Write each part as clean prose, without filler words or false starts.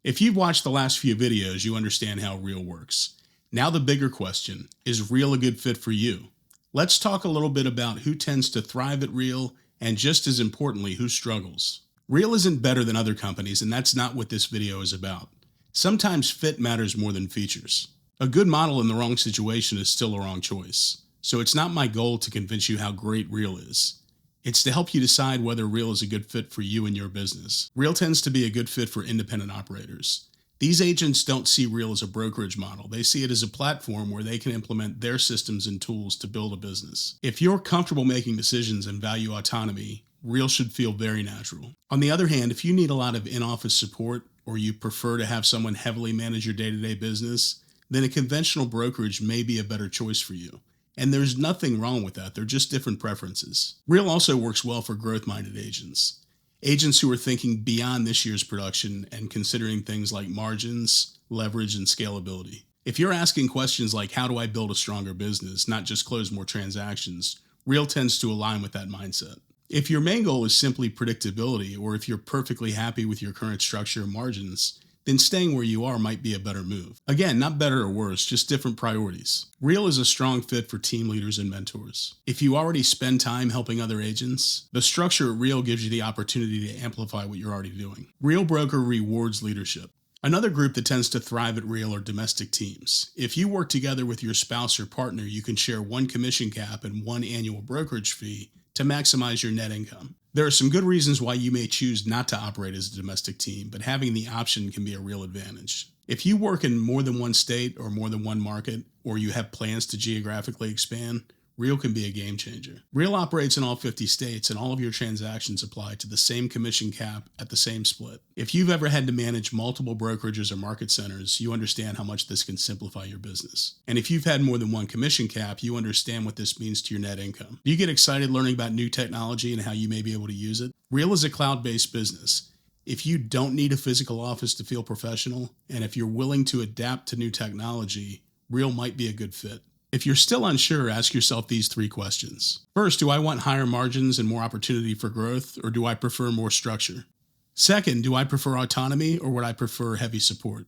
If you've watched the last few videos, you understand how Reel works. Now the bigger question, is Reel a good fit for you? Let's talk a little bit about who tends to thrive at Reel and, just as importantly, who struggles. Reel isn't better than other companies, and that's not what this video is about. Sometimes fit matters more than features. A good model in the wrong situation is still a wrong choice. So it's not my goal to convince you how great Reel is. It's to help you decide whether Reel is a good fit for you and your business. Reel tends to be a good fit for independent operators. These agents don't see Reel as a brokerage model. They see it as a platform where they can implement their systems and tools to build a business. If you're comfortable making decisions and value autonomy, Reel should feel very natural. On the other hand, if you need a lot of in-office support or you prefer to have someone heavily manage your day-to-day business, then a conventional brokerage may be a better choice for you. And there's nothing wrong with that. They're just different preferences. Reel also works well for growth-minded agents. Agents who are thinking beyond this year's production and considering things like margins, leverage, and scalability. If you're asking questions like, how do I build a stronger business, not just close more transactions, Reel tends to align with that mindset. If your main goal is simply predictability, or if you're perfectly happy with your current structure and margins, then staying where you are might be a better move. Again, not better or worse, just different priorities. Reel is a strong fit for team leaders and mentors. If you already spend time helping other agents, the structure at Reel gives you the opportunity to amplify what you're already doing. Reel Broker rewards leadership. Another group that tends to thrive at Reel are domestic teams. If you work together with your spouse or partner, you can share one commission cap and one annual brokerage fee to maximize your net income. There are some good reasons why you may choose not to operate as a domestic team, but having the option can be a real advantage. If you work in more than one state or more than one market, or you have plans to geographically expand, Reel can be a game changer. Reel operates in all 50 states, and all of your transactions apply to the same commission cap at the same split. If you've ever had to manage multiple brokerages or market centers, you understand how much this can simplify your business. And if you've had more than one commission cap, you understand what this means to your net income. Do you get excited learning about new technology and how you may be able to use it? Reel is a cloud-based business. If you don't need a physical office to feel professional, and if you're willing to adapt to new technology, Reel might be a good fit. If you're still unsure, ask yourself these 3 questions. First, do I want higher margins and more opportunity for growth, or do I prefer more structure? Second, do I prefer autonomy, or would I prefer heavy support?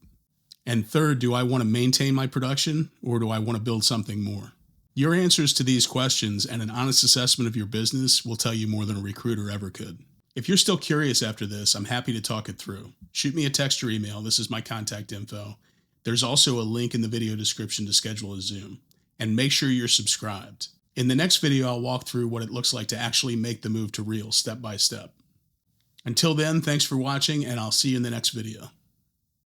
And third, do I want to maintain my production, or do I want to build something more? Your answers to these questions and an honest assessment of your business will tell you more than a recruiter ever could. If you're still curious after this, I'm happy to talk it through. Shoot me a text or email. This is my contact info. There's also a link in the video description to schedule a Zoom. And make sure you're subscribed. In the next video, I'll walk through what it looks like to actually make the move to Reel step by step. Until then, thanks for watching, and I'll see you in the next video.